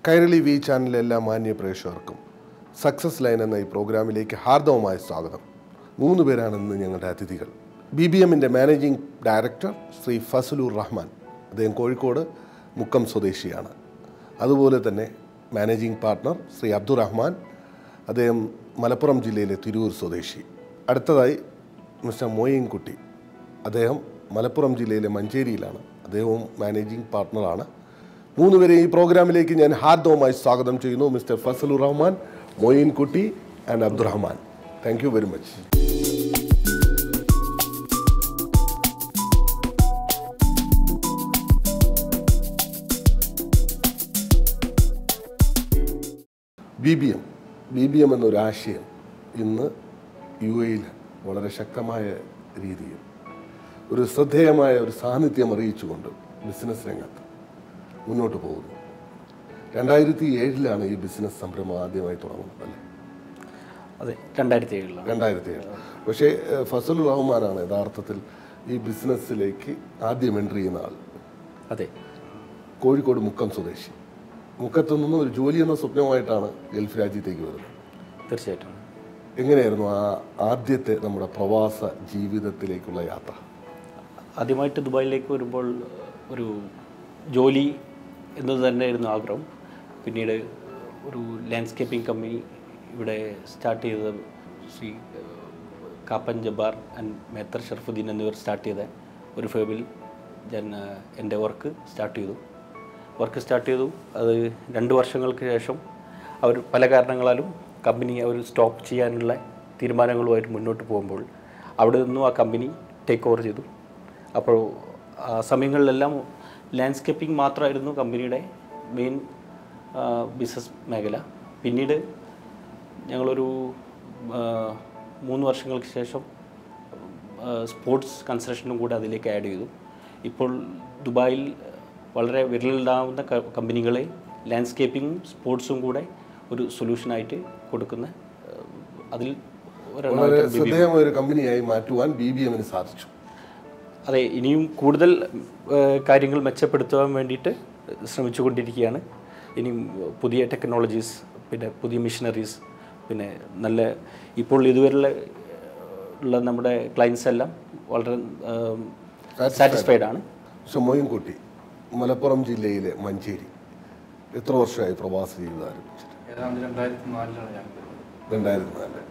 Kairali V ചാനലിലെ എല്ലാ മാന്യ പ്രേക്ഷകർക്കും സക്സസ് ലൈൻ എന്ന ഈ പ്രോഗ്രാമിലേക്ക് ഹാർദവമായ സ്വാഗതം. 3 പേരാണ് ഇന്ന് ഞങ്ങളുടെ അതിഥികൾ. BBMൻ്റെ മാനേജിംഗ് ഡയറക്ടർ ശ്രീ ഫസലുർ റഹ്മാൻ, അദ്ദേഹം കോഴിക്കോട് മുക്കം സ്വദേശിയാണ്. അതുപോലെ തന്നെ മാനേജിംഗ് പാർട്ട്ണർ ശ്രീ അബ്ദുറഹ്മാൻ, അദ്ദേഹം മലപ്പുറം ജില്ലയിലെ തിരൂർ സ്വദേശി. അടുത്തതായി മിസ്റ്റർ മോയിൻകുട്ടി, അദ്ദേഹം മലപ്പുറം ജില്ലയിലെ മഞ്ചേരിയിലാണ്, അദ്ദേഹവും മാനേജിംഗ് പാർട്ട്ണറാണ്. 3 പേരെ ഈ പ്രോഗ്രാമിലേക്ക് ഞാൻ ഹാർദവമായി സ്വാഗതം ചെയ്യുന്നു. Mister Fazlur Rahman, Moinkutty and Abdurahman. Thank you very much. BBM എന്നൊരു ആശയം ഇന്ന് UAE വളരെ ശക്തമായ രീതിയിൽ ഒരു ശ്രദ്ധേയമായ ഒരു സാന്നിധ്യം അറിയിച്ചുകൊണ്ട് ബിസിനസ് രംഗത്ത് മുന്നോട്ട് പോകുന്നു. 2007 ഈ ബിസിനസ് സംരംഭം ആദ്യമായി തുടങ്ങുന്നത്, അല്ലേ? അതെ, 2007. പക്ഷേ ഫസലുർ റഹ്മാനാണ് യഥാർത്ഥത്തിൽ ഈ ബിസിനസ്സിലേക്ക് ആദ്യം എൻട്രി ചെയ്യുന്ന ആൾ. അതെ, കോഴിക്കോട് മുക്കം സ്വദേശി. മുക്കത്തു നിന്നും ഒരു ജോലി എന്ന സ്വപ്നമായിട്ടാണ് ഗൾഫ് രാജ്യത്തേക്ക് വരുന്നത്. തീർച്ചയായിട്ടും. എങ്ങനെയായിരുന്നു ആ ആദ്യത്തെ നമ്മുടെ പ്രവാസ ജീവിതത്തിലേക്കുള്ള യാത്ര? ആദ്യമായിട്ട് ദുബായിലേക്ക് വരുമ്പോൾ ഒരു ജോലി എന്നത് തന്നെയായിരുന്നു ആഗ്രഹം. പിന്നീട് ഒരു ലാൻഡ്സ്കേപ്പിംഗ് കമ്പനി ഇവിടെ സ്റ്റാർട്ട് ചെയ്തത് ശ്രീ കാപ്പൻ ജബ്ബാർ ആൻഡ് മേത്തർ ഷർഫുദ്ദീൻ എന്നിവർ സ്റ്റാർട്ട് ചെയ്ത ഒരു ഫേമിൽ ഞാൻ എൻ്റെ വർക്ക് സ്റ്റാർട്ട് ചെയ്തു. അത് 2 വർഷങ്ങൾക്ക് ശേഷം അവർ പല കാരണങ്ങളാലും കമ്പനി അവർ സ്റ്റോപ്പ് ചെയ്യാനുള്ള തീരുമാനങ്ങളുമായിട്ട് മുന്നോട്ട് പോകുമ്പോൾ അവിടെ നിന്നും ആ കമ്പനി ടേക്ക് ഓവർ ചെയ്തു. അപ്പോൾ ആ സമയങ്ങളിലെല്ലാം ലാൻഡ്സ്കേപ്പിംഗ് മാത്രമായിരുന്നു കമ്പനിയുടെ മെയിൻ ബിസിനസ് മേഖല. പിന്നീട് ഞങ്ങളൊരു 3 വർഷങ്ങൾക്ക് ശേഷം സ്പോർട്സ് കൺസ്ട്രക്ഷനും കൂടെ അതിലേക്ക് ആഡ് ചെയ്തു. ഇപ്പോൾ ദുബായിൽ വളരെ വിരലിടാവുന്ന കമ്പനികളെ ലാൻഡ്സ്കേപ്പിങ്ങും സ്പോർട്സും കൂടെ ഒരു സൊല്യൂഷനായിട്ട് കൊടുക്കുന്ന അതിൽ ഒരു കമ്പനിയായി മാറ്റുവാൻ BBMന് സാധിച്ചു. അതെ, ഇനിയും കൂടുതൽ കാര്യങ്ങൾ മെച്ചപ്പെടുത്തുവാൻ വേണ്ടിയിട്ട് ശ്രമിച്ചുകൊണ്ടിരിക്കുകയാണ്. ഇനിയും പുതിയ ടെക്നോളജീസ്, പിന്നെ പുതിയ മിഷനറീസ്, പിന്നെ നല്ല ഇപ്പോൾ ഇതുവരെയുള്ള നമ്മുടെ ക്ലയൻസ് എല്ലാം വളരെ സാറ്റിസ്ഫൈഡ് ആണ്. മോയിൻകുട്ടി, മലപ്പുറം ജില്ലയിലെ മഞ്ചേരി, എത്ര വർഷമായി പ്രവാസ ജീവിതം ആരംഭിച്ചിട്ട്? 2004.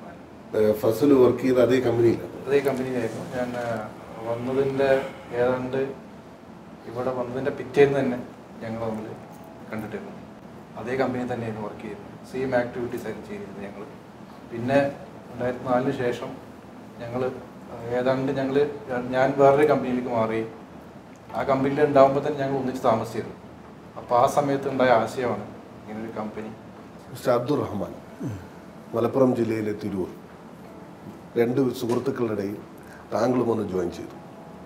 ഫസൽ വർക്ക് ചെയ്ത അതേ കമ്പനിയിലായിരുന്നു. ഞാൻ വന്നതിൻ്റെ ഏതാണ്ട് ഇവിടെ വന്നതിൻ്റെ പിറ്റേന്ന് തന്നെ ഞങ്ങൾ തമ്മിൽ കണ്ടിട്ടിരുന്നു. അതേ കമ്പനി തന്നെയായിരുന്നു വർക്ക് ചെയ്യുന്നത്. സെയിം ആക്ടിവിറ്റീസ് ആയിരുന്നു ചെയ്തിരുന്നത് ഞങ്ങൾ. പിന്നെ 2004 ശേഷം ഞാൻ വേറൊരു കമ്പനിയിലേക്ക് മാറി. ആ കമ്പനിയിൽ ഉണ്ടാകുമ്പോൾ തന്നെ ഞങ്ങൾ ഒന്നിച്ച് താമസിച്ചിരുന്നു. അപ്പോൾ ആ സമയത്ത് ഉണ്ടായ ആശയമാണ് ഇങ്ങനൊരു കമ്പനി. മിസ്റ്റർ അബ്ദുറഹ്മാൻ, മലപ്പുറം ജില്ലയിലെ തിരൂർ, 2 സുഹൃത്തുക്കളുടെ ഇടയിൽ താങ്കളും ഒന്ന് ജോയിൻ ചെയ്തു.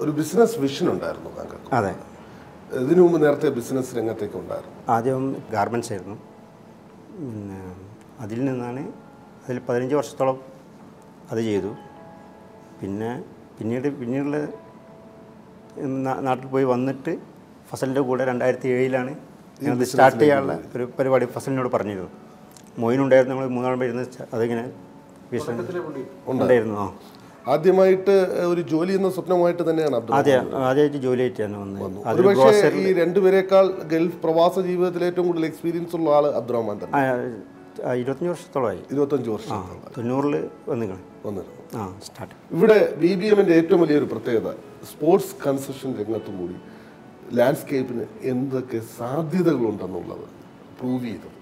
ഒരു ബിസിനസ് വിഷൻ ഉണ്ടായിരുന്നു താങ്കൾക്ക്? അതെ. ഇതിനു മുമ്പ് നേരത്തെ ബിസിനസ് രംഗത്തേക്ക് ഉണ്ടായിരുന്നു? ആദ്യം ഗാർമെൻറ്റ്സ് ആയിരുന്നു. പിന്നെ അതിൽ 15 വർഷത്തോളം അത് ചെയ്തു. പിന്നീടുള്ള നാട്ടിൽ പോയി വന്നിട്ട് ഫസലിൻ്റെ കൂടെ 2007 ഞാനത് സ്റ്റാർട്ട് ചെയ്യാനുള്ള ഒരു പരിപാടി ഫസലിനോട് പറഞ്ഞിരുന്നു. മൊയിനുണ്ടായിരുന്നു, നമ്മൾ മൂന്നാളും ഇരുന്ന് അതിങ്ങനെ ഉണ്ടായിരുന്നു. ആദ്യമായിട്ട് ഒരു ജോലി എന്ന സ്വപ്നമായിട്ട് തന്നെയാണ് ആദ്യമായിട്ട് ജോലിയായിട്ടാണ് വന്നത്. ഒരുപക്ഷെ ഈ രണ്ടുപേരെക്കാൾ ഗൾഫ് പ്രവാസ ജീവിതത്തിൽ ഏറ്റവും കൂടുതൽ എക്സ്പീരിയൻസ് ഉള്ള ആള് അബ്ദുറഹ്മാൻ തന്നെ. 25 വർഷത്തോളമായി. 25 വർഷം 90 വന്നിരുന്നു. സ്റ്റാർട്ട്. ഇവിടെ BBMന്റെ ഏറ്റവും വലിയൊരു പ്രത്യേകത സ്പോർട്സ് കൺസ്ട്രക്ഷൻ രംഗത്തും കൂടി ലാൻഡ്സ്കേപ്പിന് എന്തൊക്കെ സാധ്യതകളുണ്ടെന്നുള്ളത് പ്രൂവ് ചെയ്തത്.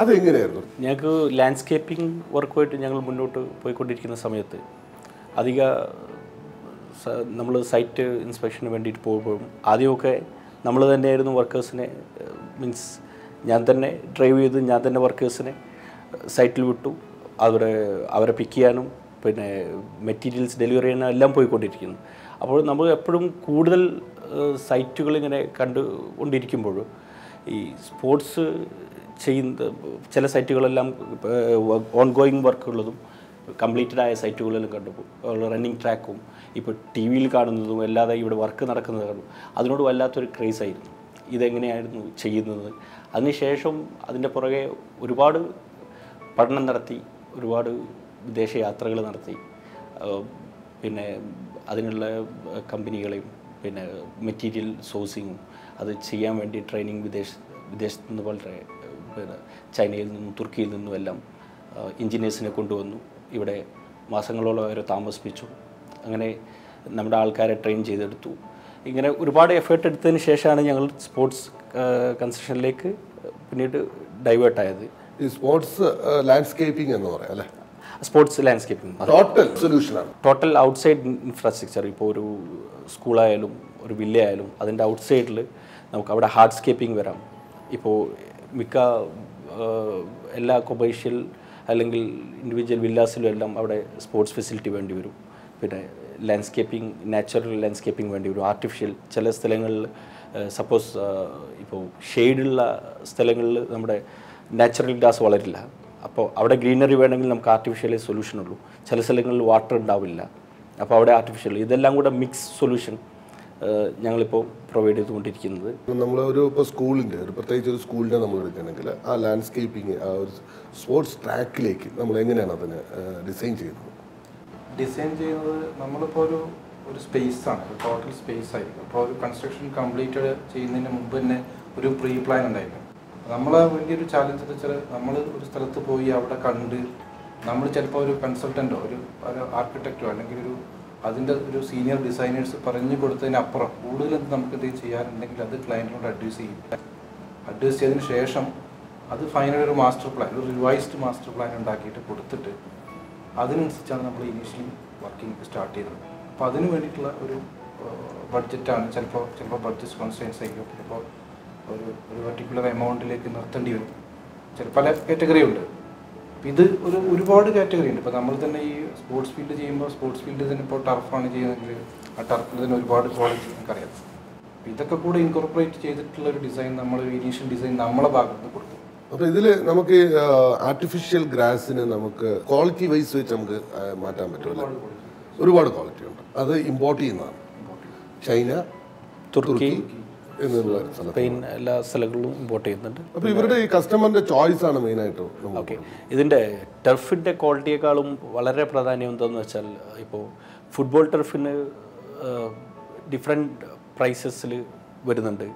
അതെങ്ങനെയായിരുന്നു? ഞങ്ങൾക്ക് ലാൻഡ്സ്കേപ്പിംഗ് വർക്കുമായിട്ട് ഞങ്ങൾ മുന്നോട്ട് പോയിക്കൊണ്ടിരിക്കുന്ന സമയത്ത് നമ്മൾ സൈറ്റ് ഇൻസ്പെക്ഷന് വേണ്ടിയിട്ട് പോകുമ്പോഴും ആദ്യമൊക്കെ നമ്മൾ തന്നെയായിരുന്നു വർക്കേഴ്സിനെ, മീൻസ് ഞാൻ തന്നെ ഡ്രൈവ് ചെയ്ത് ഞാൻ തന്നെ വർക്കേഴ്സിനെ സൈറ്റിൽ വിട്ടു. അവരെ പിക്ക് ചെയ്യാനും പിന്നെ മെറ്റീരിയൽസ് ഡെലിവറി ചെയ്യാനും എല്ലാം പോയിക്കൊണ്ടിരിക്കുന്നു. അപ്പോൾ നമ്മൾ എപ്പോഴും കൂടുതൽ സൈറ്റുകൾ ഇങ്ങനെ കണ്ടുകൊണ്ടിരിക്കുമ്പോൾ ഈ സ്പോർട്സ് ചെയ്യുന്ന ചില സൈറ്റുകളെല്ലാം ഓൺ ഗോയിങ് വർക്കുള്ളതും കംപ്ലീറ്റഡ് ആയ സൈറ്റുകളെല്ലാം കണ്ടു. റണ്ണിങ് ട്രാക്കും ഇപ്പോൾ TV-യിൽ കാണുന്നതും അല്ലാതെ ഇവിടെ വർക്ക് നടക്കുന്നത് കണ്ടു. അതിനോട് വല്ലാത്തൊരു ക്രേസായിരുന്നു. ഇതെങ്ങനെയായിരുന്നു ചെയ്യുന്നത്. അതിനുശേഷം അതിൻ്റെ പുറകെ ഒരുപാട് പഠനം നടത്തി, ഒരുപാട് വിദേശ യാത്രകൾ നടത്തി, പിന്നെ അതിനുള്ള കമ്പനികളെയും പിന്നെ മെറ്റീരിയൽ സോഴ്സിങ്ങും അത് ചെയ്യാൻ വേണ്ടി ട്രെയിനിങ് വിദേശത്തു നിന്ന് വളരെ പിന്നെ ചൈനയിൽ നിന്നും തുർക്കിയിൽ നിന്നും എല്ലാം എഞ്ചിനീയേഴ്സിനെ കൊണ്ടുവന്നു. ഇവിടെ മാസങ്ങളോളം അവരെ താമസിപ്പിച്ചു. അങ്ങനെ നമ്മുടെ ആൾക്കാരെ ട്രെയിൻ ചെയ്തെടുത്തു. ഇങ്ങനെ ഒരുപാട് എഫേർട്ട് എടുത്തതിന് ശേഷമാണ് ഞങ്ങൾ സ്പോർട്സ് കൺസ്ട്രക്ഷനിലേക്ക് പിന്നീട് ഡൈവേർട്ടായത്. ഈ സ്പോർട്സ് ലാൻഡ്സ്കേപ്പിംഗ് എന്ന് പറയാം അല്ലേ? സ്പോർട്സ് ലാൻഡ്സ്കേപ്പിംഗ് ടോട്ടൽ സൊല്യൂഷനാണ്. Total outside infrastructure. ഇപ്പോൾ ഒരു സ്കൂളായാലും ഒരു വില്ലയായാലും അതിൻ്റെ ഔട്ട്സൈഡിൽ നമുക്ക് അവിടെ ഹാർഡ്സ്കേപ്പിംഗ് വരാം. ഇപ്പോൾ മിക്ക എല്ലാ കൊമേഴ്ഷ്യൽ അല്ലെങ്കിൽ ഇൻഡിവിജ്വൽ വില്ലാസിലും എല്ലാം അവിടെ സ്പോർട്സ് ഫെസിലിറ്റി വേണ്ടി വരും. പിന്നെ ലാൻഡ്സ്കേപ്പിംഗ്, നാച്ചുറൽ ലാൻഡ്സ്കേപ്പിംഗ് വേണ്ടി വരും. ആർട്ടിഫിഷ്യൽ ചില സ്ഥലങ്ങളിൽ സപ്പോസ് ഇപ്പോൾ ഷെയ്ഡുള്ള സ്ഥലങ്ങളിൽ നമ്മുടെ നാച്ചുറൽ ഗ്രാസ് വളരില്ല. അപ്പോൾ അവിടെ ഗ്രീനറി വേണമെങ്കിൽ നമുക്ക് ആർട്ടിഫിഷ്യലേ സൊല്യൂഷൻ ഉള്ളൂ. ചില സ്ഥലങ്ങളിൽ വാട്ടർ ഉണ്ടാവില്ല, അപ്പോൾ അവിടെ ആർട്ടിഫിഷ്യൽ. ഇതെല്ലാം കൂടെ മിക്സ് സൊല്യൂഷൻ ഞങ്ങളിപ്പോൾ പ്രൊവൈഡ് ചെയ്തുകൊണ്ടിരിക്കുന്നത്. നമ്മൾ ഇപ്പോൾ സ്കൂളിൻ്റെ പ്രത്യേകിച്ച് ഒരു സ്കൂളിൻ്റെ നമ്മൾ എടുക്കുകയാണെങ്കിൽ ആ ലാൻഡ്സ്കേപ്പിംഗ് ആ ഒരു സ്പോർട്സ് ട്രാക്കിലേക്ക് നമ്മൾ എങ്ങനെയാണ് അതിന് ഡിസൈൻ ചെയ്യുന്നത്? ഡിസൈൻ ചെയ്യുന്നത് നമ്മളിപ്പോൾ ഒരു സ്പേസാണ്, ഒരു ടോട്ടൽ സ്പേസ് ആയിരിക്കും. അപ്പോൾ ഒരു കൺസ്ട്രക്ഷൻ കംപ്ലീറ്റ് ചെയ്യുന്നതിന് മുമ്പ് തന്നെ ഒരു പ്രീ പ്ലാൻ ഉണ്ടായിരിക്കും. നമ്മളെ വലിയൊരു ചാലഞ്ച് എന്ന് വെച്ചാൽ നമ്മൾ ഒരു സ്ഥലത്ത് പോയി അവിടെ കണ്ട് നമ്മൾ ചിലപ്പോൾ ഒരു കൺസൾട്ടൻറ്റോ ഒരു ആർക്കിടെക്റ്റോ അല്ലെങ്കിൽ അതിൻ്റെ ഒരു സീനിയർ ഡിസൈനേഴ്സ് പറഞ്ഞു കൊടുത്തതിനപ്പുറം കൂടുതൽ നമുക്ക് എന്തെങ്കിലും ചെയ്യാനുണ്ടെങ്കിൽ അത് ക്ലയൻറ്റിനോട് അഡ്വൈസ് ചെയ്യും. അഡ്വൈസ് ചെയ്തതിന് ശേഷം അത് ഫൈനൽ ഒരു മാസ്റ്റർ പ്ലാൻ, ഒരു റിവൈസ്ഡ് മാസ്റ്റർ പ്ലാൻ ഉണ്ടാക്കിയിട്ട് കൊടുത്തിട്ട് അതിനനുസരിച്ചാണ് നമ്മൾ ഇനീഷ്യലി വർക്കിംഗ് സ്റ്റാർട്ട് ചെയ്തത്. അപ്പോൾ അതിന് വേണ്ടിയിട്ടുള്ള ഒരു ബഡ്ജറ്റാണ് ചിലപ്പോൾ ബഡ്ജറ്റ് കോൺസ്ട്രെയിൻസ് ആയിരിക്കും, ചിലപ്പോൾ ഒരു പർട്ടിക്കുലർ എമൗണ്ടിലേക്ക് നിർത്തേണ്ടി വരും. പല കാറ്റഗറി ഉണ്ട്. ഇത് ഒരുപാട് കാറ്റഗറി ഉണ്ട്. ഇപ്പോൾ നമ്മൾ തന്നെ ഈ സ്പോർട്സ് ഫീൽഡ് ചെയ്യുമ്പോൾ സ്പോർട്സ് ഫീൽഡ് തന്നെ ഇപ്പോൾ ടർഫാണ് ചെയ്യുന്നതെങ്കിൽ ആ ടർഫിൽ തന്നെ ഒരുപാട് ക്വാളിറ്റി നമുക്കറിയാം. ഇതൊക്കെ കൂടെ ഇൻകോർപ്പറേറ്റ് ചെയ്തിട്ടുള്ള ഒരു ഡിസൈൻ, നമ്മൾ ഇനീഷ്യൽ ഡിസൈൻ നമ്മളെ ഭാഗത്ത് നിന്ന് കൊടുക്കും. അപ്പോൾ ഇതിൽ നമുക്ക് ആർട്ടിഫിഷ്യൽ ഗ്രാസിന് നമുക്ക് ക്വാളിറ്റി വൈസ് വെച്ച് നമുക്ക് മാറ്റാൻ പറ്റുമല്ലോ. ഒരുപാട് ക്വാളിറ്റി ഉണ്ട്. അത് ഇമ്പോർട്ട് ചെയ്യുന്നതാണ്. ചൈന, തുർക്കി എന്നുള്ള സ്പെയിൻ എല്ലാ സ്ഥലങ്ങളിലും ഇമ്പോർട്ട് ചെയ്യുന്നുണ്ട്. അപ്പോൾ ഇവരുടെ ഈ കസ്റ്റമറിൻ്റെ ചോയ്സ് ആണ് മെയിനായിട്ട്. ഓക്കെ, ഇതിൻ്റെ ടർഫിൻ്റെ ക്വാളിറ്റിയേക്കാളും വളരെ പ്രാധാന്യം എന്താണെന്ന് വെച്ചാൽ ഇപ്പോൾ ഫുട്ബോൾ ടർഫിന് ഡിഫറെൻറ്റ് പ്രൈസസിൽ വരുന്നുണ്ട്.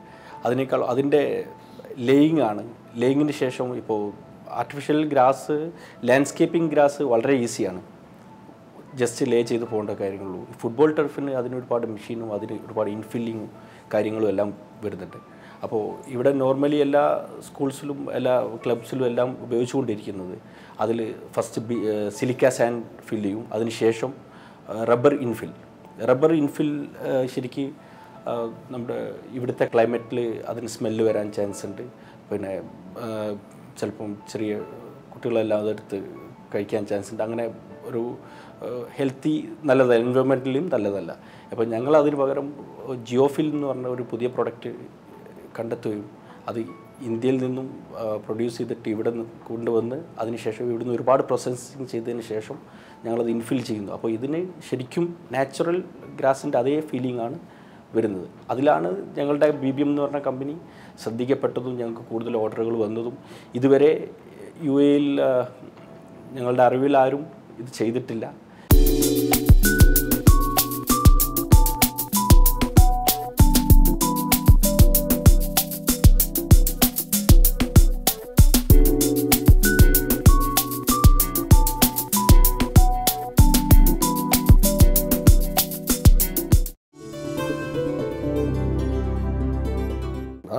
അതിനേക്കാൾ അതിൻ്റെ ലേയിങ് ആണ്. ലേയിങ്ങിന് ശേഷം ഇപ്പോൾ ആർട്ടിഫിഷ്യൽ ഗ്രാസ്, ലാൻഡ്സ്കേപ്പിംഗ് ഗ്രാസ് വളരെ ഈസിയാണ്, ജസ്റ്റ് ലേ ചെയ്ത് പോകേണ്ട കാര്യങ്ങളുള്ളൂ. ഫുട്ബോൾ ടർഫിന് അതിനൊരുപാട് മെഷീനും അതിന് ഒരുപാട് ഇൻഫില്ലിങ്ങും കാര്യങ്ങളും എല്ലാം വരുന്നുണ്ട്. അപ്പോൾ ഇവിടെ നോർമലി എല്ലാ സ്കൂൾസിലും എല്ലാ ക്ലബ്സിലും എല്ലാം ഉപയോഗിച്ചുകൊണ്ടിരിക്കുന്നത് അതിൽ ഫസ്റ്റ് സിലിക്ക സാൻഡ് ഫിൽ ചെയ്യും, അതിനുശേഷം റബ്ബർ ഇൻഫിൽ ശരിക്ക് നമ്മുടെ ഇവിടുത്തെ ക്ലൈമറ്റിൽ അതിന് സ്മെല്ല് വരാൻ ചാൻസ് ഉണ്ട്. പിന്നെ ചിലപ്പം ചെറിയ കുട്ടികളെല്ലാം അതെടുത്ത് കഴിക്കാൻ ചാൻസ് ഉണ്ട്. അങ്ങനെ ഒരു ഹെൽത്തി നല്ലതല്ല, എൻവയോൺമെൻറ്റലിയും നല്ലതല്ല. അപ്പോൾ ഞങ്ങൾ അതിന് പകരം ജിയോഫിൽ എന്ന് പറഞ്ഞ ഒരു പുതിയ പ്രൊഡക്റ്റ് കണ്ടെത്തുകയും അത് ഇന്ത്യയിൽ നിന്നും പ്രൊഡ്യൂസ് ചെയ്തിട്ട് ഇവിടെ കൊണ്ടുവന്ന് അതിനുശേഷം ഇവിടുന്ന് ഒരുപാട് പ്രോസസ്സിങ് ചെയ്തതിന് ശേഷം ഞങ്ങളത് ഇൻഫിൽ ചെയ്യുന്നു. അപ്പോൾ ഇതിന് ശരിക്കും നാച്ചുറൽ ഗ്രാസിൻ്റെ അതേ ഫീലിംഗ് ആണ് വരുന്നത്. അതിലാണ് ഞങ്ങളുടെ BBM എന്ന് പറഞ്ഞ കമ്പനി ശ്രദ്ധിക്കപ്പെട്ടതും ഞങ്ങൾക്ക് കൂടുതൽ ഓർഡറുകൾ വന്നതും. ഇതുവരെ UAE-യിൽ ഞങ്ങളുടെ അറിവിൽ ആരും ഇത് ചെയ്തിട്ടില്ല.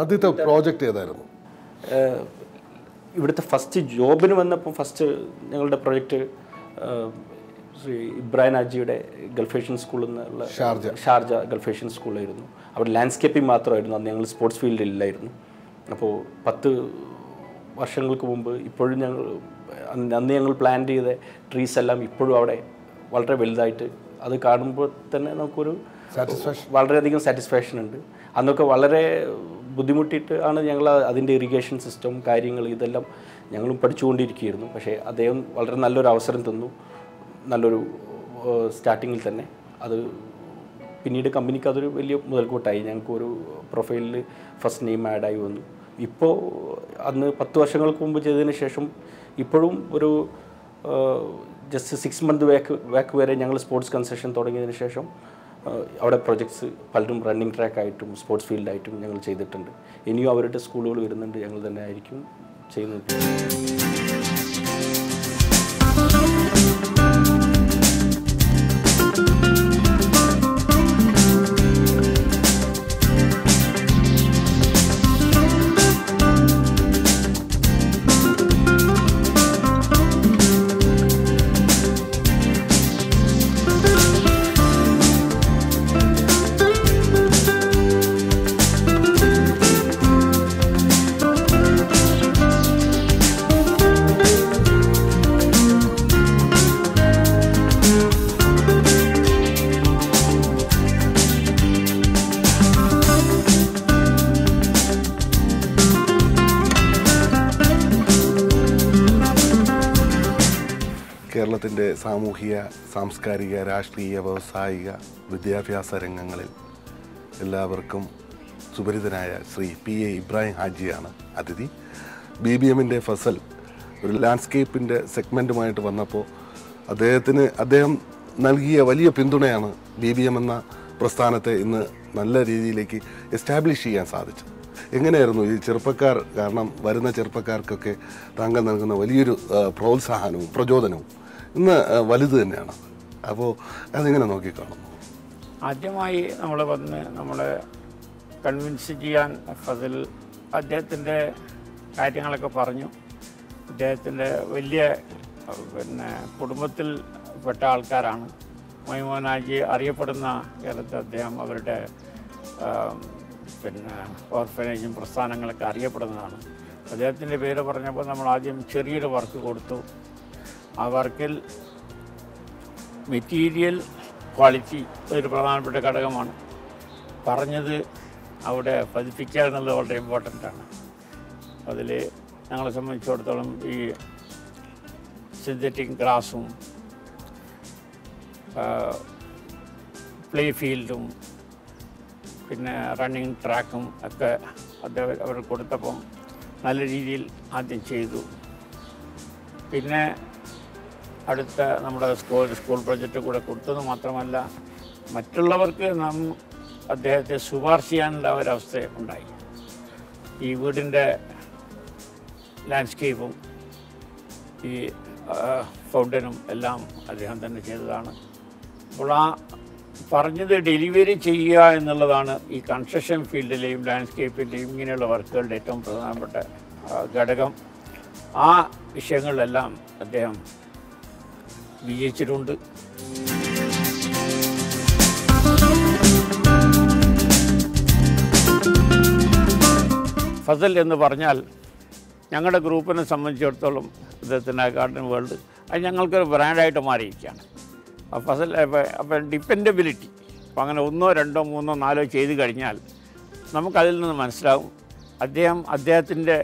ആദ്യത്തെ പ്രോജക്റ്റ് ഏതായിരുന്നു? ഇവിടുത്തെ ഫസ്റ്റ് ജോബിന് വന്നപ്പോൾ ഫസ്റ്റ് ഞങ്ങളുടെ പ്രൊജക്റ്റ് ശ്രീ ഇബ്രാഹിം ഹാജിയുടെ ഗൾഫേഷ്യൻ സ്കൂളിൽ നിന്നുള്ള ഷാർജ ഗൾഫേഷ്യൻ സ്കൂളായിരുന്നു. അവിടെ ലാൻഡ്സ്കേപ്പിംഗ് മാത്രമായിരുന്നു. അന്ന് ഞങ്ങൾ സ്പോർട്സ് ഫീൽഡിലില്ലായിരുന്നു. അപ്പോൾ 10 വർഷങ്ങൾക്ക് മുമ്പ് ഇപ്പോഴും അന്ന് ഞങ്ങൾ പ്ലാൻ ചെയ്ത ട്രീസ് എല്ലാം ഇപ്പോഴും അവിടെ വളരെ വലുതായിട്ട് അത് കാണുമ്പോൾ തന്നെ നമുക്കൊരു വളരെയധികം സാറ്റിസ്ഫാക്ഷൻ ഉണ്ട്. അന്നൊക്കെ വളരെ ബുദ്ധിമുട്ടിയിട്ട് ആണ് ഞങ്ങൾ അതിൻ്റെ ഇറിഗേഷൻ സിസ്റ്റം കാര്യങ്ങൾ ഇതെല്ലാം ഞങ്ങളും പഠിച്ചുകൊണ്ടിരിക്കുകയായിരുന്നു. പക്ഷേ അദ്ദേഹം വളരെ നല്ലൊരു അവസരം തന്നു, നല്ലൊരു സ്റ്റാർട്ടിങ്ങിൽ തന്നെ. അത് പിന്നീട് കമ്പനിക്ക് അതൊരു വലിയ മുതൽക്കൂട്ടായി. ഞങ്ങൾക്കൊരു പ്രൊഫൈലിൽ ഫസ്റ്റ് നെയിം ആഡായി വന്നു. ഇപ്പോൾ അന്ന് 10 വർഷങ്ങൾക്ക് മുമ്പ് ചെയ്തതിന് ശേഷം ഇപ്പോഴും ഒരു ജസ്റ്റ് 6 മന്ത് ബാക്ക് വരെ ഞങ്ങൾ സ്പോർട്സ് കൺസെഷൻ തുടങ്ങിയതിന് ശേഷം അവിടെ പ്രൊജക്ട്സ് പലരും റണ്ണിങ് ട്രാക്കായിട്ടും സ്പോർട്സ് ഫീൽഡായിട്ടും ഞങ്ങൾ ചെയ്തിട്ടുണ്ട്. ഇനിയും അവരുടെ സ്കൂളുകൾ വരുന്നുണ്ട്, ഞങ്ങൾ തന്നെ ആയിരിക്കും ചെയ്യുന്നത്. കേരളത്തിൻ്റെ സാമൂഹിക, സാംസ്കാരിക, രാഷ്ട്രീയ, വ്യാവസായിക, വിദ്യാഭ്യാസ രംഗങ്ങളിൽ എല്ലാവർക്കും സുപരിതനായ ശ്രീ PA ഇബ്രാഹിം ഹാജിയാണ് അതിഥി. BBM-ൻ്റെ ഫസൽ ഒരു ലാൻഡ്സ്കേപ്പിൻ്റെ സെഗ്മെൻറ്റുമായിട്ട് വന്നപ്പോൾ അദ്ദേഹം നൽകിയ വലിയ പിന്തുണയാണ് BBM എന്ന പ്രസ്ഥാനത്തെ ഇന്ന് നല്ല രീതിയിലേക്ക് എസ്റ്റാബ്ലിഷ് ചെയ്യാൻ സാധിച്ചത്. എങ്ങനെയായിരുന്നു ഈ ചെറുപ്പക്കാർ, കാരണം വരുന്ന ചെറുപ്പക്കാർക്കൊക്കെ താങ്കൾ നൽകുന്ന വലിയൊരു പ്രോത്സാഹനവും പ്രചോദനവും ഇന്ന് വലുത് തന്നെയാണ്. അപ്പോൾ അതെങ്ങനെ നോക്കിക്കാണുന്നു? ആദ്യമായി നമ്മൾ വന്ന് നമ്മളെ കൺവിൻസ് ചെയ്യാൻ ഫസൽ അദ്ദേഹത്തിൻ്റെ കാര്യങ്ങളൊക്കെ പറഞ്ഞു. അദ്ദേഹത്തിൻ്റെ വലിയ കുടുംബത്തിൽ പെട്ട ആൾക്കാരാണ്. മൈമൂൻ ഹാജി അറിയപ്പെടുന്ന കേരളത്തിൽ അദ്ദേഹം അവരുടെ ഓർഫനേജും പ്രസ്ഥാനങ്ങളൊക്കെ അറിയപ്പെടുന്നതാണ്. അദ്ദേഹത്തിൻ്റെ പേര് പറഞ്ഞപ്പോൾ നമ്മൾ ആദ്യം ചെറിയൊരു വർക്ക് കൊടുത്തു. ആ വർക്കിൽ മെറ്റീരിയൽ ക്വാളിറ്റി ഒരു പ്രധാനപ്പെട്ട ഘടകമാണ്. പറഞ്ഞത് അവിടെ പതിപ്പിക്കുക എന്നുള്ളത് വളരെ ഇമ്പോർട്ടൻ്റാണ്. അതിൽ ഞങ്ങളെ സംബന്ധിച്ചിടത്തോളം ഈ സിന്തറ്റിക് ഗ്രാസും പ്ലേ ഫീൽഡും പിന്നെ റണ്ണിങ് ട്രാക്കും ഒക്കെ അവർ കൊടുത്തപ്പം നല്ല രീതിയിൽ ആദ്യം ചെയ്തു. പിന്നെ അടുത്ത നമ്മുടെ സ്കൂൾ പ്രൊജക്റ്റ് കൂടെ കൊടുത്തത് മാത്രമല്ല, മറ്റുള്ളവർക്ക് അദ്ദേഹത്തെ ശുപാർശ ചെയ്യാനുള്ള ഒരവസ്ഥ ഉണ്ടായി. ഈ വീടിൻ്റെ ലാൻഡ്സ്കേപ്പും ഈ ഫൗണ്ടനും എല്ലാം അദ്ദേഹം തന്നെ ചെയ്തതാണ്. അപ്പോൾ ആ പറഞ്ഞത് ഡെലിവറി ചെയ്യുക എന്നുള്ളതാണ് ഈ കൺസ്ട്രക്ഷൻ ഫീൽഡിലെയും ലാൻഡ്സ്കേപ്പിൻ്റെയും ഇങ്ങനെയുള്ള വർക്കുകളുടെ ഏറ്റവും പ്രധാനപ്പെട്ട ഘടകം. ആ വിഷയങ്ങളിലെല്ലാം അദ്ദേഹം വിജയിച്ചിട്ടുണ്ട്. ഫസൽ എന്ന് പറഞ്ഞാൽ ഞങ്ങളുടെ ഗ്രൂപ്പിനെ സംബന്ധിച്ചിടത്തോളം അദ്ദേഹത്തിൻ്റെ ഗാർഡൻ വേൾഡ് അത് ഞങ്ങൾക്കൊരു ബ്രാൻഡായിട്ട് മാറിയിരിക്കുകയാണ്. ഫസൽ അപ്പം ഡിപ്പെൻഡബിലിറ്റി അപ്പം അങ്ങനെ 1, 2, 3, 4 ചെയ്ത് കഴിഞ്ഞാൽ നമുക്കതിൽ നിന്ന് മനസ്സിലാവും അദ്ദേഹത്തിൻ്റെ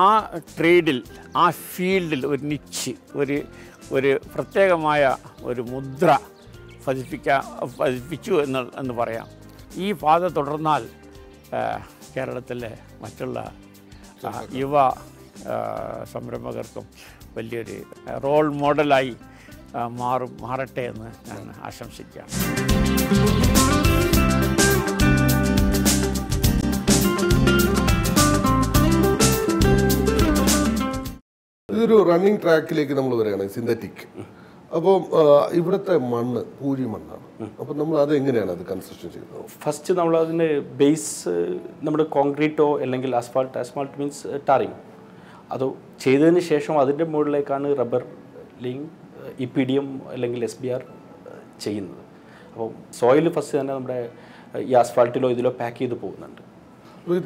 ആ ട്രേഡിൽ, ആ ഫീൽഡിൽ ഒരു നിച്ച്, ഒരു പ്രത്യേകമായ ഒരു മുദ്ര പതിപ്പിച്ചു എന്ന് പറയാം. ഈ പാത തുടർന്നാൽ കേരളത്തിലെ മറ്റുള്ള യുവ സംരംഭകർക്കും വലിയൊരു റോൾ മോഡലായി മാറട്ടെ എന്ന് ഞാൻ ആശംസിക്കുകയാണ്. ഇതൊരു റണ്ണിങ് ട്രാക്കിലേക്ക് നമ്മൾ വരികയാണ്, സിന്തറ്റിക്. അപ്പോൾ ഇവിടുത്തെ മണ്ണ് പൂഴി മണ്ണാണ്. അപ്പോൾ നമ്മൾ അത് എങ്ങനെയാണ് അത് കൺസ്ട്രക്ഷൻ ചെയ്യുന്നത്? ഫസ്റ്റ് നമ്മൾ അതിന് ബേസ് നമ്മുടെ കോൺക്രീറ്റോ അല്ലെങ്കിൽ അസ്ഫാൾട്ട് മീൻസ് ടാറിങ് അത് ചെയ്തതിന് ശേഷം അതിൻ്റെ മുകളിലേക്കാണ് റബ്ബർ ലിങ് EPDM അല്ലെങ്കിൽ SBR ചെയ്യുന്നത്. അപ്പോൾ സോയിൽ ഫസ്റ്റ് തന്നെ നമ്മുടെ ഈ ആസ്ഫാൾട്ടിലോ ഇതിലോ പാക്ക് ചെയ്ത് പോകുന്നുണ്ട്.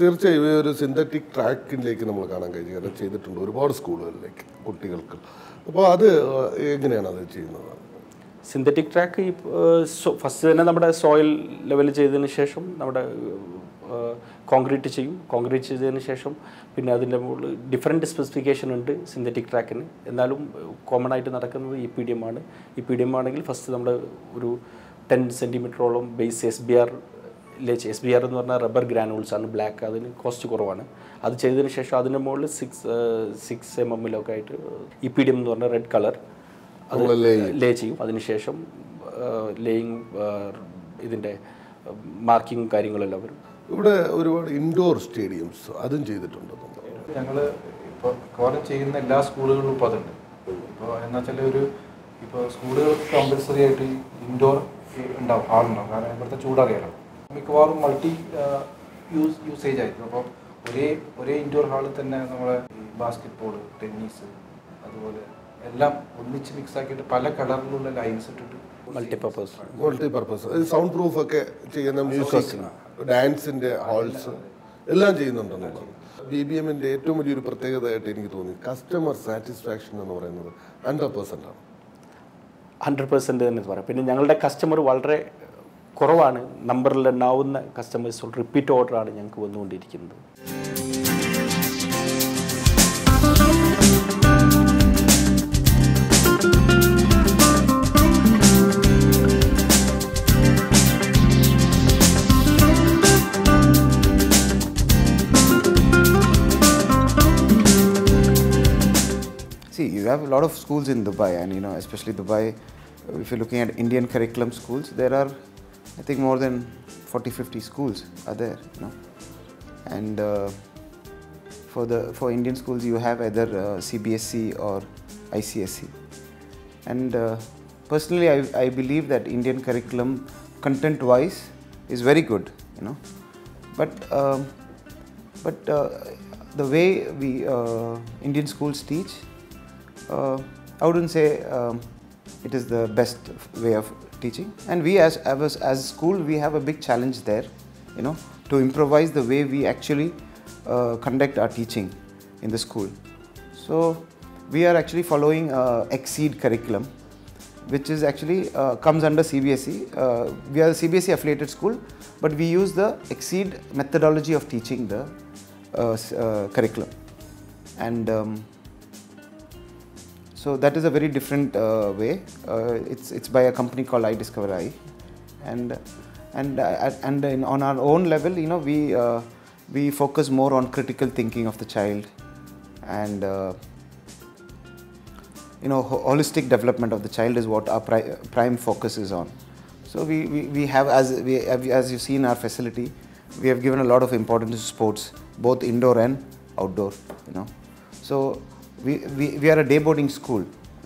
തീർച്ചയായും ഈ ഒരു സിന്തറ്റിക് ട്രാക്കിലേക്ക് നമ്മൾ കാണാൻ കഴിഞ്ഞു, അത് ചെയ്തിട്ടുണ്ട് ഒരുപാട് സ്കൂളുകളിലേക്ക് കുട്ടികൾക്ക്. അപ്പോൾ അത് എങ്ങനെയാണ് അത് ചെയ്യുന്നത്? സിന്തറ്റിക് ട്രാക്ക് ഈ ഫസ്റ്റ് തന്നെ നമ്മുടെ സോയിൽ ലെവൽ ചെയ്തതിന് ശേഷം നമ്മുടെ കോൺക്രീറ്റ് ചെയ്യും. കോൺക്രീറ്റ് ചെയ്തതിന് ശേഷം പിന്നെ അതിൻ്റെ മുകളിൽ ഡിഫറെൻറ്റ് സ്പെസിഫിക്കേഷൻ ഉണ്ട് സിന്തറ്റിക് ട്രാക്കിന്. എന്നാലും കോമൺ ആയിട്ട് നടക്കുന്നത് EPDM ആണ്. EPDM ആണെങ്കിൽ ഫസ്റ്റ് നമ്മൾ ഒരു 10 സെൻറ്റിമീറ്ററോളം ബേസ് SBR എന്ന് പറഞ്ഞാൽ റബ്ബർ ഗ്രാനുൾസ് ആണ്, ബ്ലാക്ക്, അതിന് കോസ്റ്റ് കുറവാണ്. അത് ചെയ്തതിന് ശേഷം അതിൻ്റെ മുകളിൽ 6 mm ആയിട്ട് EPDM എന്ന് പറഞ്ഞാൽ റെഡ് കളർ അത് ലേ ചെയ്യും. അതിനുശേഷം ലേയിങ് ഇതിൻ്റെ മാർക്കിങ് കാര്യങ്ങളെല്ലാം വരും. ഇവിടെ ഒരുപാട് ഇൻഡോർ സ്റ്റേഡിയംസ് അതും ചെയ്തിട്ടുണ്ട്. ഞങ്ങൾ ഇപ്പോൾ മിക്കവാറും ചെയ്യുന്ന എല്ലാ സ്കൂളുകളിലും ഇപ്പോൾ അതുണ്ട്. ഇപ്പോൾ എന്താ വെച്ചാൽ ഇപ്പോൾ സ്കൂളുകൾക്ക് കമ്പൽസറി ആയിട്ട് ഇൻഡോർ ഉണ്ടാവും, ഹാളുണ്ടാവും. കാരണം ഇവിടുത്തെ ചൂടറിയാലോ. മിക്കവാറും മൾട്ടി യൂസേജ് ആയിരിക്കും. അപ്പോൾ ഒരേ ഇൻഡോർ ഹാളിൽ തന്നെ നമ്മളെ ബാസ്കറ്റ് ബോൾ, ടെന്നീസ്, അതുപോലെ എല്ലാം ഒന്നിച്ച് മിക്സ് ആക്കിയിട്ട് പല കളറിലുള്ള ലൈൻസ് ഇട്ടിട്ട് മൾട്ടിപർപ്പസ് സൗണ്ട് പ്രൂഫ് ഒക്കെ ചെയ്യുന്ന മ്യൂസിക്, ഡാൻസിൻ്റെ ഹാൾസ് എല്ലാം ചെയ്യുന്നുണ്ടെന്നുള്ളത് BBMൻ്റെ ഏറ്റവും വലിയൊരു പ്രത്യേകതയായിട്ട് എനിക്ക് തോന്നി. കസ്റ്റമർ സാറ്റിസ്ഫാക്ഷൻ എന്ന് പറയുന്നത് 100% ആണ്. 100% തന്നെ പറയാം. പിന്നെ ഞങ്ങളുടെ കസ്റ്റമർ വളരെ കുറവാണ്, നമ്പറിൽ എണ്ണാവുന്ന കസ്റ്റമേഴ്സ്, റിപ്പീറ്റ് ഓർഡറാണ് ഞങ്ങൾക്ക് വന്നുകൊണ്ടിരിക്കുന്നത്. See, you have a lot of schools in Dubai, and especially Dubai, if you're looking at Indian curriculum schools, there are, I think, more than 40-50 schools are there, and for Indian schools you have either CBSE or ICSE, and personally I believe that Indian curriculum content-wise is very good, but the way we Indian schools teach, I wouldn't say it is the best way of teaching, and we as school we have a big challenge there, to improvise the way we actually conduct our teaching in the school. So we are actually following Exceed curriculum, which is actually comes under CBSE. We are a CBSE affiliated school, but we use the Exceed methodology of teaching the curriculum, and so that is a very different way. It's by a company called iDiscover I, and on our own level, we focus more on critical thinking of the child, and holistic development of the child is what our prime focus is on. So we have, as you see in our facility, we have given a lot of importance to sports, both indoor and outdoor. So we are a day boarding school.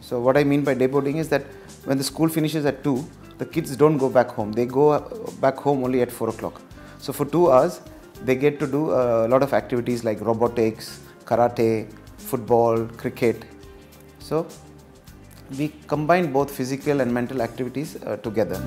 So what I mean by day boarding is that when the school finishes at 2, the kids don't go back home. They go back home only at 4 o'clock. So for 2 hours, they get to do a lot of activities like robotics, karate, football, cricket. So we combine both physical and mental activities together.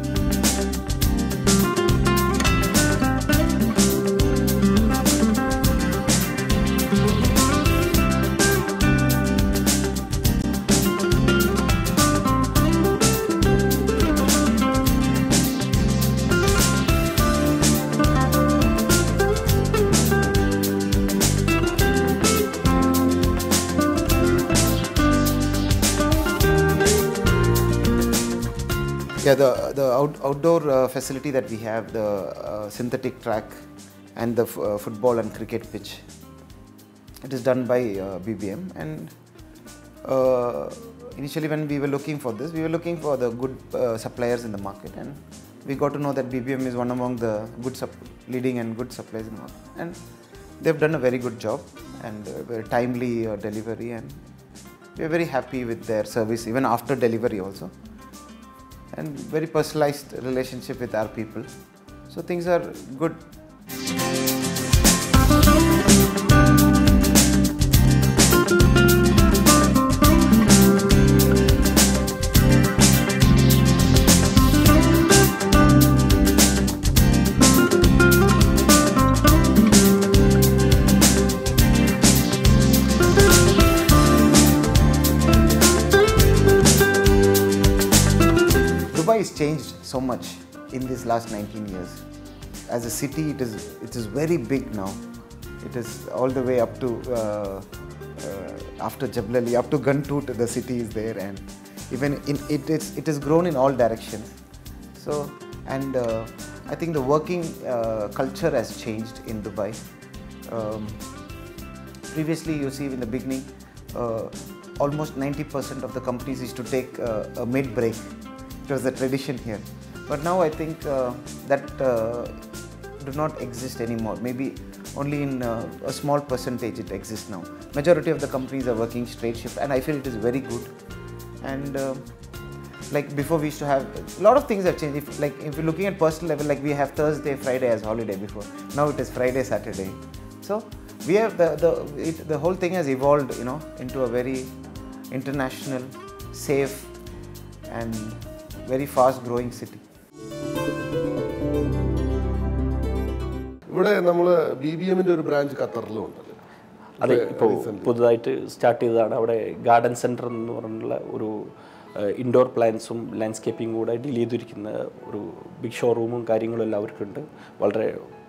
Yeah, the outdoor facility that we have, the synthetic track and the football and cricket pitch, it is done by BBM. And initially when we were looking for this, we were looking for the good suppliers in the market, and we got to know that BBM is one among the good leading and good suppliers in the market. And they've done a very good job and very timely delivery, and we are very happy with their service even after delivery also. And very personalized relationship with our people. So things are good. Dubai has changed so much in these last 19 years. As a city, it is very big now. It is all the way up to after Jebel Ali, up to Guntoot, the city is there, and even it has grown in all directions. So, and I think the working culture has changed in Dubai. Previously, you see in the beginning, almost 90% of the companies used to take a mid-break. It was the tradition here, but now I think that do not exist anymore. Maybe only in a small percentage it exists now. Majority of the companies are working straight shift, and I feel it is very good. And like before, we used to have a lot of things have changed. If you're looking at personal level, like we have Thursday, Friday as holiday before. Now it is Friday, Saturday. So we have the whole thing has evolved, into a very international, safe, and very fast growing city. ഇവിടെ നമ്മൾ BBMന്റെ ഒരു branch ഖത്തറിലും ഉണ്ടല്ലോ. അതെ, ഇപ്പോൾ പുതുതായിട്ട് start ചെയ്തതാണ്. അവിടെ garden centre എന്ന് പറഞ്ഞുള്ള ഒരു ഇൻഡോർ പ്ലാന്റ്സും ലാൻഡ്സ്കേപ്പിംഗ് കൂടെ ഡീൽ ചെയ്തിരിക്കുന്ന ഒരു ബിഗ് ഷോറൂമും കാര്യങ്ങളും എല്ലാം അവർക്കുണ്ട്. വളരെ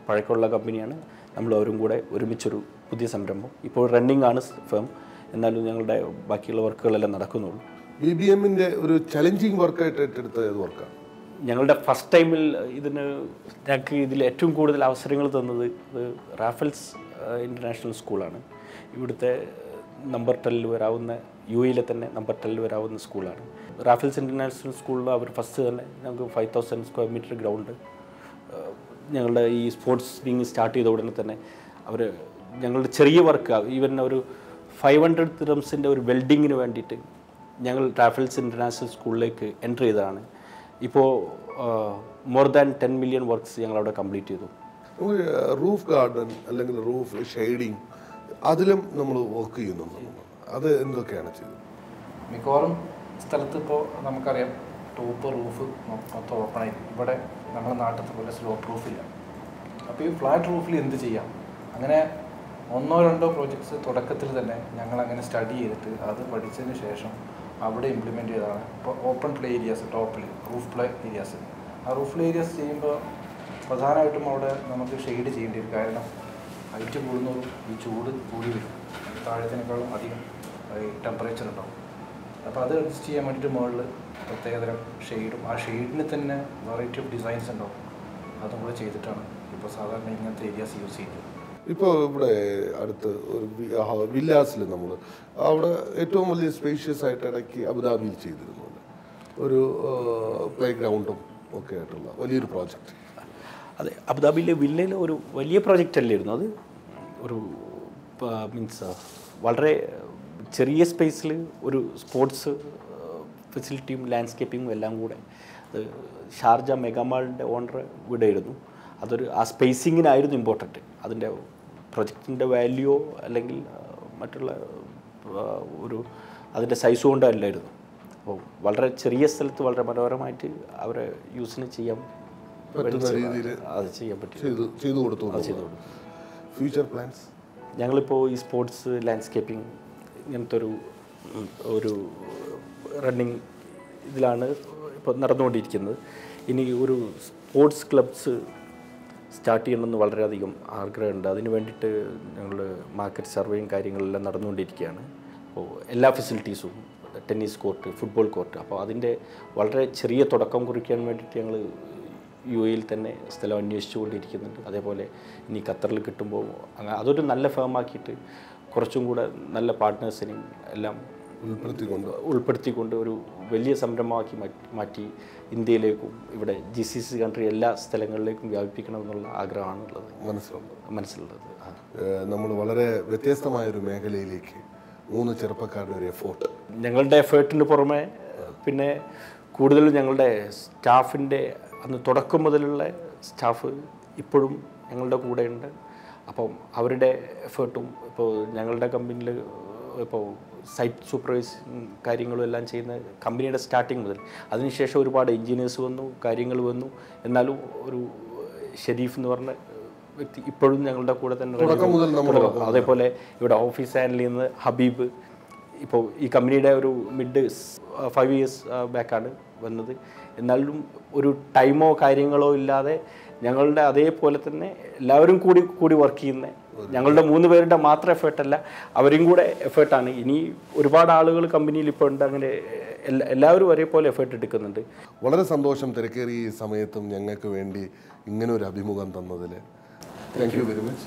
പഴക്കമുള്ള കമ്പനിയാണ്. നമ്മളവരും കൂടെ ഒരുമിച്ചൊരു പുതിയ സംരംഭം ഇപ്പോൾ റണ്ണിങ് ആണ് ഫേം. എന്നാലും ഞങ്ങളുടെ ബാക്കിയുള്ള വർക്കുകളെല്ലാം നടക്കുന്നുള്ളൂ. BBMന്റെ ഒരു ചലഞ്ചിങ് വർക്കായിട്ട് ഏറ്റെടുത്ത ഏത് വർക്കാണ്? ഞങ്ങളുടെ ഫസ്റ്റ് ടൈമിൽ ഞങ്ങൾക്ക് ഇതിൽ ഏറ്റവും കൂടുതൽ അവസരങ്ങൾ തന്നത് റാഫൽസ് ഇൻ്റർനാഷണൽ സ്കൂളാണ്. ഇവിടുത്തെ നമ്പർ 10 വരാവുന്ന UAE തന്നെ നമ്പർ 10 വരാവുന്ന സ്കൂളാണ്. റാഫൽസ് ഇൻ്റർനാഷണൽ സ്കൂളിൽ അവർ ഫസ്റ്റ് തന്നെ ഞങ്ങൾക്ക് 5000 സ്ക്വയർ മീറ്റർ ഗ്രൗണ്ട്, ഞങ്ങളുടെ ഈ സ്പോർട്സ് വിങ് സ്റ്റാർട്ട് ചെയ്ത ഉടനെ തന്നെ അവർ ഞങ്ങളുടെ ചെറിയ വർക്ക്, ഈവൻ ഒരു 500 ദിർഹംസിൻ്റെ ഒരു വെൽഡിങ്ങിന് വേണ്ടിയിട്ട് ഞങ്ങൾ റാഫൽസ് ഇൻ്റർനാഷണൽ സ്കൂളിലേക്ക് എൻ്റർ ചെയ്തതാണ്. ഇപ്പോൾ മോർ ദാൻ 10 മില്യൺ വർക്ക്സ് ഞങ്ങളവിടെ കംപ്ലീറ്റ് ചെയ്തു. റൂഫ് ഗാർഡൻ അല്ലെങ്കിൽ റൂഫ് ഷെയ്ഡിങ് അതിലും നമ്മൾ വർക്ക് ചെയ്യുന്നുണ്ട്. അത് എന്തൊക്കെയാണ് ചെയ്തത്? മിക്കവാറും സ്ഥലത്ത് ഇപ്പോൾ നമുക്കറിയാം ടോപ്പ് റൂഫ് മൊത്തം ഓപ്പണായി. ഇവിടെ നമ്മുടെ നാട്ടിലത്തെ പോലെ സ്ലോപ്പ് റൂഫില്ല. അപ്പോൾ ഈ ഫ്ലാറ്റ് റൂഫിൽ എന്ത് ചെയ്യാം? അങ്ങനെ 1-2 പ്രോജക്ട്സ് തുടക്കത്തിൽ തന്നെ ഞങ്ങളങ്ങനെ സ്റ്റഡി ചെയ്തിട്ട് അത് പഠിച്ചതിന് ശേഷം അവിടെ ഇംപ്ലിമെൻറ്റ് ചെയ്തതാണ്. ഇപ്പോൾ ഓപ്പൺ പ്ലേ ഏരിയാസ്, ടോപ്പിൽ റൂഫ് പ്ലേ ഏരിയാസ്, ആ റൂഫ് പ്ലേ ഏരിയാസ് ചെയ്യുമ്പോൾ പ്രധാനമായിട്ടും അവിടെ നമുക്ക് ഷെയ്ഡ് ചെയ്യേണ്ടി വരും. കാരണം ഹൈറ്റ് കൂടുന്നതും ഈ ചൂട് കൂടി വരും, താഴത്തിനേക്കാളും അധികം ഈ ടെമ്പറേച്ചർ ഉണ്ടാവും. അപ്പോൾ അത് അഡ്ജസ്റ്റ് ചെയ്യാൻ വേണ്ടിയിട്ട് മുകളിൽ പ്രത്യേകതരം ഷെയ്ഡും, ആ ഷെയ്ഡിന് തന്നെ വെറൈറ്റി ഓഫ് ഡിസൈൻസ് ഉണ്ടാവും. അതും കൂടെ ചെയ്തിട്ടാണ് ഇപ്പോൾ സാധാരണ ഇങ്ങനത്തെ ഏരിയാസ് യൂസ് ചെയ്യുന്നത്. ഇപ്പോൾ ഇവിടെ അടുത്ത് ഒരു വില്ലാസിൽ നമ്മൾ അവിടെ ഏറ്റവും വലിയ സ്പേഷ്യസ് ആയിട്ട് ഇടയ്ക്ക് അബുദാബിയിൽ ചെയ്തിരുന്നുണ്ട് ഒരു പ്ലേ ഗ്രൗണ്ടും ഒക്കെ ആയിട്ടുള്ള വലിയൊരു പ്രോജക്റ്റ്. അതെ, അബുദാബിയിലെ വില്ലയിൽ ഒരു വലിയ പ്രോജക്റ്റ് അല്ലായിരുന്നു അത്. ഒരു മീൻസ് വളരെ ചെറിയ സ്പേസിൽ ഒരു സ്പോർട്സ് ഫെസിലിറ്റിയും ലാൻഡ്സ്കേപ്പിങ്ങും എല്ലാം കൂടെ. അത് ഷാർജ മെഗാമാളിൻ്റെ ഓണർ വീടായിരുന്നു. ആ സ്പേസിങ്ങിനായിരുന്നു ഇമ്പോർട്ടൻറ്റ്. അതിൻ്റെ പ്രൊജക്റ്റിൻ്റെ വാല്യൂ അല്ലെങ്കിൽ മറ്റുള്ള അതിൻ്റെ സൈസ് കൊണ്ടല്ലായിരുന്നു. അപ്പോൾ വളരെ ചെറിയ സ്ഥലത്ത് വളരെ മനോഹരമായിട്ട് അവരെ യൂസിന് ചെയ്യാൻ പറ്റുന്ന രീതിയിൽ അത് ചെയ്യാൻ പറ്റും, ചെയ്തു കൊടുത്തു. ഫ്യൂച്ചർ പ്ലാൻസ് ഞങ്ങളിപ്പോൾ ഈ സ്പോർട്സ് ലാൻഡ്സ്കേപ്പിംഗ് ഇങ്ങനത്തെ ഒരു റണ്ണിങ് ഇതിലാണ് ഇപ്പോൾ നടന്നുകൊണ്ടിരിക്കുന്നത്. ഇനി ഒരു സ്പോർട്സ് ക്ലബ്സ് സ്റ്റാർട്ട് ചെയ്യണമെന്ന് വളരെയധികം ആഗ്രഹമുണ്ട്. അതിന് വേണ്ടിയിട്ട് ഞങ്ങൾ മാർക്കറ്റ് സർവേയും കാര്യങ്ങളെല്ലാം നടന്നുകൊണ്ടിരിക്കുകയാണ്. അപ്പോൾ എല്ലാ ഫെസിലിറ്റീസും ടെന്നീസ് കോർട്ട്, ഫുട്ബോൾ കോർട്ട്. അപ്പോൾ അതിൻ്റെ വളരെ ചെറിയ തുടക്കം കുറിക്കാൻ വേണ്ടിയിട്ട് ഞങ്ങൾ UAE തന്നെ സ്ഥലം അന്വേഷിച്ചുകൊണ്ടിരിക്കുന്നുണ്ട്. അതേപോലെ ഇനി ഖത്തറിൽ കിട്ടുമ്പോൾ അങ്ങനെ അതൊരു നല്ല ഫേമാക്കിയിട്ട് കുറച്ചും കൂടെ നല്ല പാർട്ട്നേഴ്സിനെയും എല്ലാം ഉൾപ്പെടുത്തിക്കൊണ്ട് ഒരു വലിയ സംരംഭമാക്കി മാറ്റി ഇന്ത്യയിലേക്കും ഇവിടെ GCC കൺട്രി എല്ലാ സ്ഥലങ്ങളിലേക്കും വ്യാപിപ്പിക്കണമെന്നുള്ള ആഗ്രഹമാണുള്ളത്, മനസ്സിലുള്ളത്. നമ്മൾ വളരെ വ്യത്യസ്തമായൊരു മേഖലയിലേക്ക് 3 ചെറുപ്പക്കാരുടെ ഒരു എഫേർട്ട്. ഞങ്ങളുടെ എഫേർട്ടിന് പുറമെ പിന്നെ കൂടുതലും ഞങ്ങളുടെ സ്റ്റാഫിൻ്റെ അന്ന് തുടക്കം മുതലുള്ള സ്റ്റാഫ് ഇപ്പോഴും ഞങ്ങളുടെ കൂടെയുണ്ട്. അപ്പം അവരുടെ എഫേർട്ടും ഇപ്പോൾ ഞങ്ങളുടെ കമ്പനിയിൽ ഇപ്പോൾ സൈറ്റ് സൂപ്പർവൈസിങ് കാര്യങ്ങളും എല്ലാം ചെയ്യുന്ന കമ്പനിയുടെ സ്റ്റാർട്ടിങ് മുതൽ, അതിനുശേഷം ഒരുപാട് എൻജിനീയേഴ്സ് വന്നു, കാര്യങ്ങൾ വന്നു. എന്നാലും ഒരു ഷെരീഫ് എന്ന് പറഞ്ഞ വ്യക്തി ഇപ്പോഴും ഞങ്ങളുടെ കൂടെ തന്നെ. അതേപോലെ ഇവിടെ ഓഫീസ് ഹാൻഡിൽ ചെയ്യുന്ന ഹബീബ് ഇപ്പോൾ ഈ കമ്പനിയുടെ ഒരു മിഡ് 5 years ബാക്കാണ് വന്നത്. എന്നാലും ഒരു ടൈമോ കാര്യങ്ങളോ ഇല്ലാതെ ഞങ്ങളുടെ അതേപോലെ തന്നെ എല്ലാവരും കൂടി വർക്ക് ചെയ്യുന്ന ഞങ്ങളുടെ 3 പേരുടെ മാത്രം എഫേർട്ടല്ല, അവരും കൂടെ എഫേർട്ടാണ്. ഇനി ഒരുപാട് ആളുകൾ കമ്പനിയിൽ ഇപ്പോൾ ഉണ്ട്. അങ്ങനെ എല്ലാവരും ഒരേപോലെ എഫേർട്ട് എടുക്കുന്നുണ്ട്. വളരെ സന്തോഷം തിരക്കേറിയ ഈ സമയത്തും ഞങ്ങൾക്ക് വേണ്ടി ഇങ്ങനെ ഒരു അഭിമുഖം തന്നതിൽ. Thank you very much.